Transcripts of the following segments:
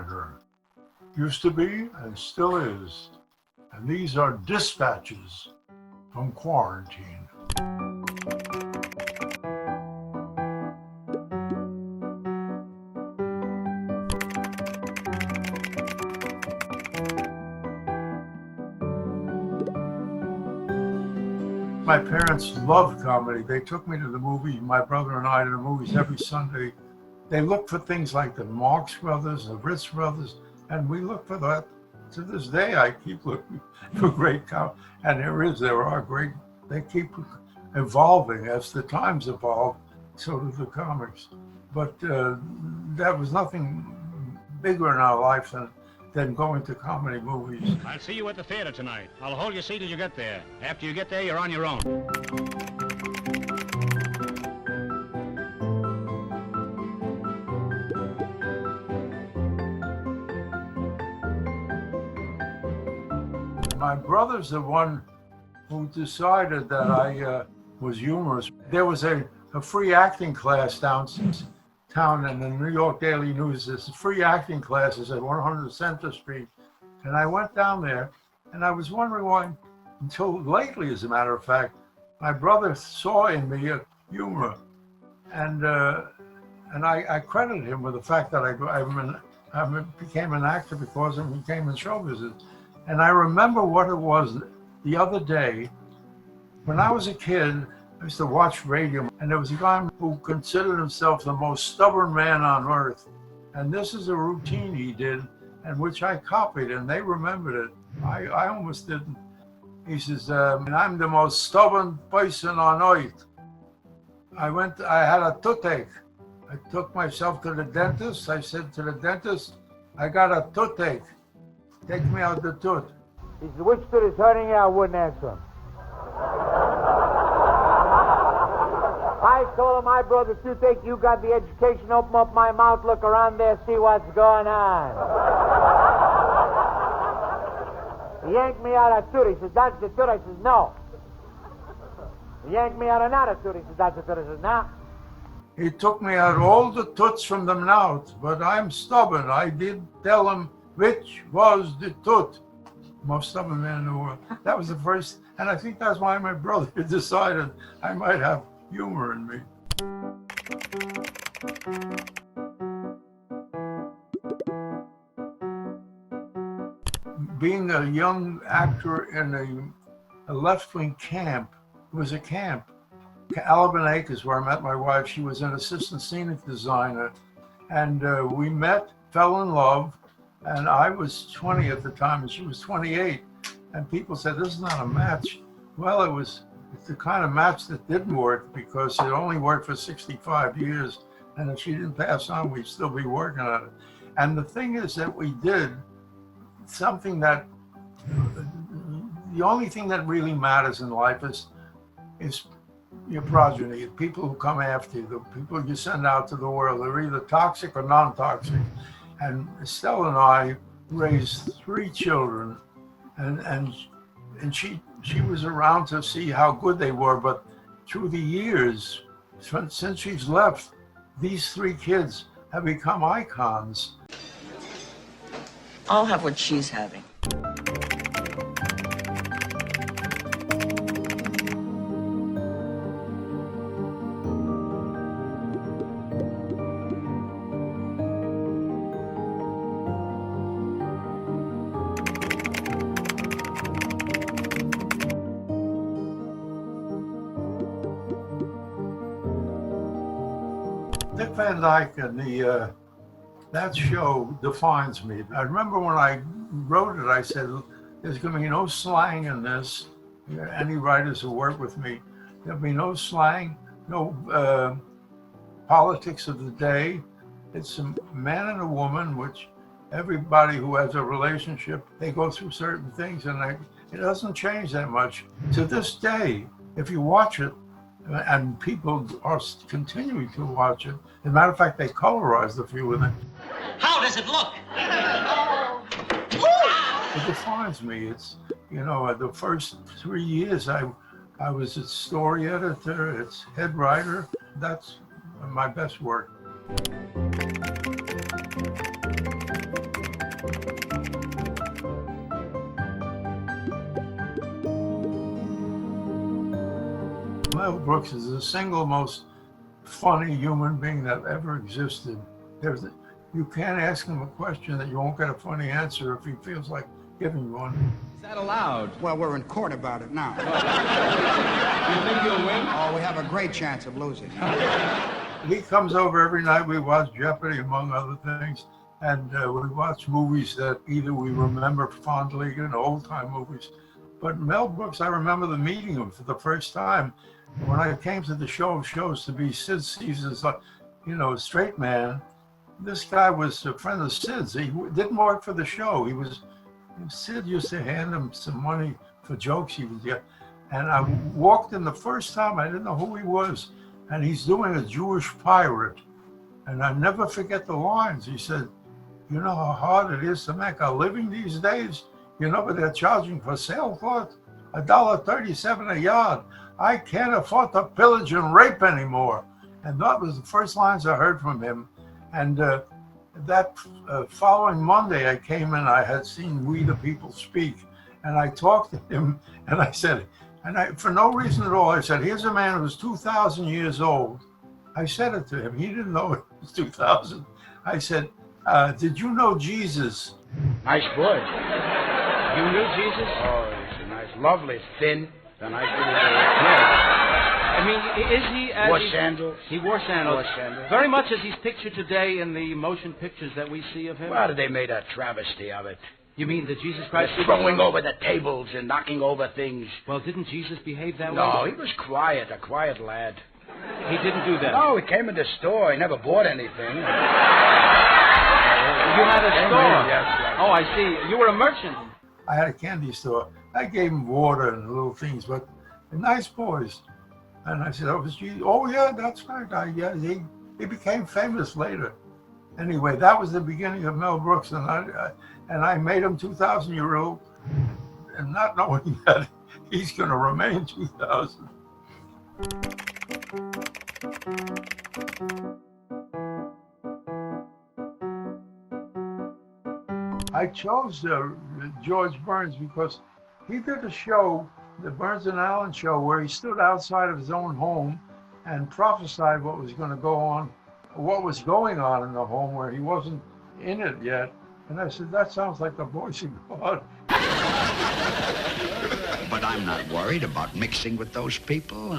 Reiner. Used to be and still is. And these are dispatches from quarantine. My parents loved comedy. They took me to the movie, my brother and I, to the movies every Sunday. They looked for things like the Marx Brothers, the Ritz Brothers, and we look for that. To this day, I keep looking for great comedy. And there are great, they keep evolving. As the times evolve, so do the comics. But there was nothing bigger in our life than going to comedy movies. I'll see you at the theater tonight. I'll hold your seat till you get there. After you get there, you're on your own. My brother's the one who decided that I was humorous. There was a free acting class downtown in the New York Daily News. There's free acting classes at 100 Center Street. And I went down there, and I was wondering why, until lately, as a matter of fact, my brother saw in me a humor. And I credited him with the fact that I became an actor because I became in show business. And I remember what it was the other day. When I was a kid, I used to watch radio, and there was a guy who considered himself the most stubborn man on earth. And this is a routine he did, and which I copied, and they remembered it. I almost didn't. He says, I'm the most stubborn person on earth. I had a toothache. I took myself to the dentist. I said to the dentist, I got a toothache. Take me out the tooth. He said, which tooth is hurting you? I wouldn't answer him. I told him, my brother toothache, you got the education, open up my mouth, look around there, see what's going on. He yanked me out a tooth. He said, that's the tooth. I said, no. He yanked me out another tooth. He said, that's the tooth. I said, no. He took me out all the tooths from the mouth, but I'm stubborn. I did tell him which was the tooth. Most stubborn man in the world. That was the first, and I think that's why my brother decided I might have humor in me. Being a young actor in a left-wing camp, it was a camp. Alabama Acres, where I met my wife. She was an assistant scenic designer, and we met, fell in love, and I was 20 at the time, and she was 28. And people said, this is not a match. Well, it's the kind of match that didn't work because it only worked for 65 years. And if she didn't pass on, we'd still be working on it. And the thing is that we did something that, the only thing that really matters in life is your progeny, people who come after you, the people you send out to the world. They're either toxic or non-toxic. And Estelle and I raised 3 children, and she was around to see how good they were. But through the years, since she's left, these 3 kids have become icons. I'll have what she's having. Dick Van Dyke and that show defines me. I remember when I wrote it, I said, there's going to be no slang in this. Any writers who work with me, there'll be no slang, no politics of the day. It's a man and a woman, which everybody who has a relationship, they go through certain things, and it doesn't change that much. To this day, if you watch it, and people are continuing to watch it. As a matter of fact, they colorized a few of them. How does it look? It defines me. It's, the first 3 years I was its story editor, its head writer. That's my best work. Mel Brooks is the single most funny human being that ever existed. You can't ask him a question that you won't get a funny answer if he feels like giving you one. Is that allowed? Well, we're in court about it now. You think you'll win? Oh, we have a great chance of losing. He comes over every night. We watch Jeopardy, among other things, and we watch movies that either we remember fondly, old-time movies. But Mel Brooks, I remember meeting him for the first time when I came to the show of shows to be Sid Caesar's, a straight man. This guy was a friend of Sid's. He didn't work for the show. Sid used to hand him some money for jokes he would get. And I walked in the first time, I didn't know who he was. And he's doing a Jewish pirate. And I never forget the lines. He said, "You know how hard it is to make a living these days? But they're charging for sailcloth $1.37 a yard. I can't afford to pillage and rape anymore." And that was the first lines I heard from him. And that following Monday, I came in, I had seen We the People speak, and I talked to him, and I said, for no reason at all, I said, "Here's a man who's 2,000 years old." I said it to him. He didn't know it was 2,000. I said, "Did you know Jesus?" Nice boy. You knew Jesus? Oh, he's a nice, lovely, thin. The nice little Yes. I mean, is he as Wore sandals. He wore sandals. Wore sandals. Very much as he's pictured today in the motion pictures that we see of him. Well, they made a travesty of it. You mean the Jesus Christ? Throwing over the tables and knocking over things. Well, didn't Jesus behave that way? No, he was quiet, a quiet lad. He didn't do that. No, he came in the store. He never bought anything. You had a store? Yes, right. Oh, I see. You were a merchant. I had a candy store. I gave him water and little things, but they're nice boys. And I said, "Oh, was Jesus?" "Oh, yeah, that's right." He became famous later. Anyway, that was the beginning of Mel Brooks, and I made him 2,000-year-old, and not knowing that he's going to remain 2,000. I chose George Burns because he did a show, the Burns and Allen show, where he stood outside of his own home and prophesied what was going on in the home where he wasn't in it yet. And I said, "That sounds like the voice of God." But I'm not worried about mixing with those people.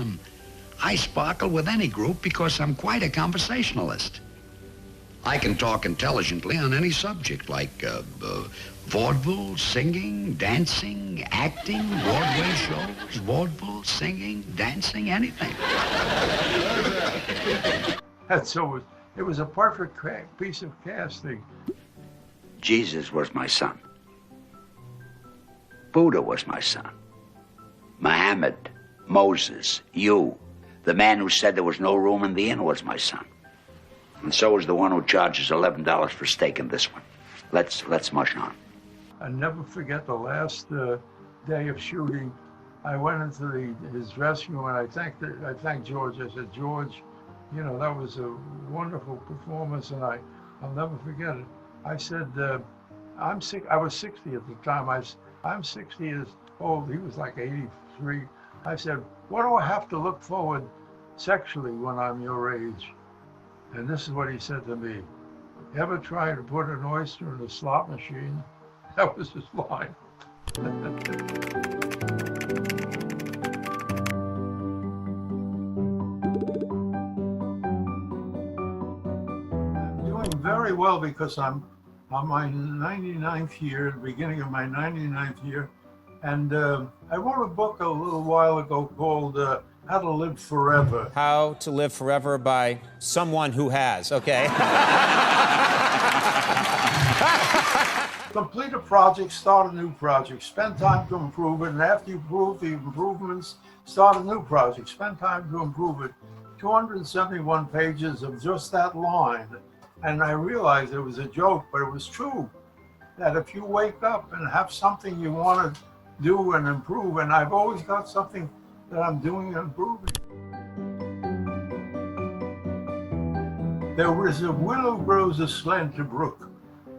I sparkle with any group because I'm quite a conversationalist. I can talk intelligently on any subject, like vaudeville, singing, dancing, acting, Broadway shows, vaudeville, singing, dancing, anything. And so it was a perfect piece of casting. Jesus was my son. Buddha was my son. Muhammad, Moses, you, the man who said there was no room in the inn was my son. And so is the one who charges $11 for steak in this one. Let's mush on. I never forget the last day of shooting. I went into his dressing room and I thanked George. I said, "George, that was a wonderful performance, and I'll never forget it." I said, "I'm sick." I was 60 at the time. I'm 60 years old. He was like 83. I said, "What do I have to look forward sexually when I'm your age?" And this is what he said to me: "You ever try to put an oyster in a slot machine?" That was his line. I'm doing very well because I'm on my 99th year, the beginning of my 99th year. And I wrote a book a little while ago called How to Live Forever. How to Live Forever by someone who has, okay? Complete a project, start a new project, spend time to improve it, and after you prove the improvements, start a new project, spend time to improve it. 271 pages of just that line. And I realized it was a joke, but it was true, that if you wake up and have something you want to do and improve, and I've always got something that I'm doing and improving. There was a willow grows aslant a brook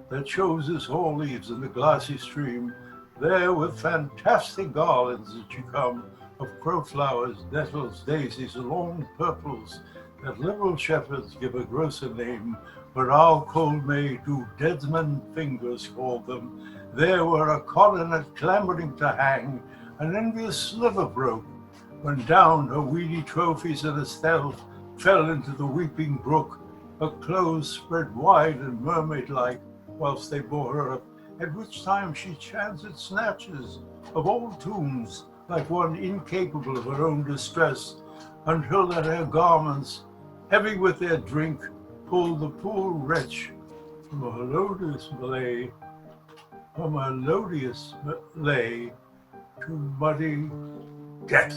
that shows its whole leaves in the glassy stream. There with fantastic garlands did she come, of crowflowers, nettles, daisies, long purples, that liberal shepherds give a grosser name, but our cold May do deadsman fingers call them. There were a coronet clambering to hang, an envious sliver broke, when down her weedy trophies and Estelle fell into the weeping brook, her clothes spread wide and mermaid-like, whilst they bore her up, at which time she chanted snatches of old tunes, like one incapable of her own distress, until that her garments, heavy with their drink, pulled the poor wretch from a melodious lay to muddy death.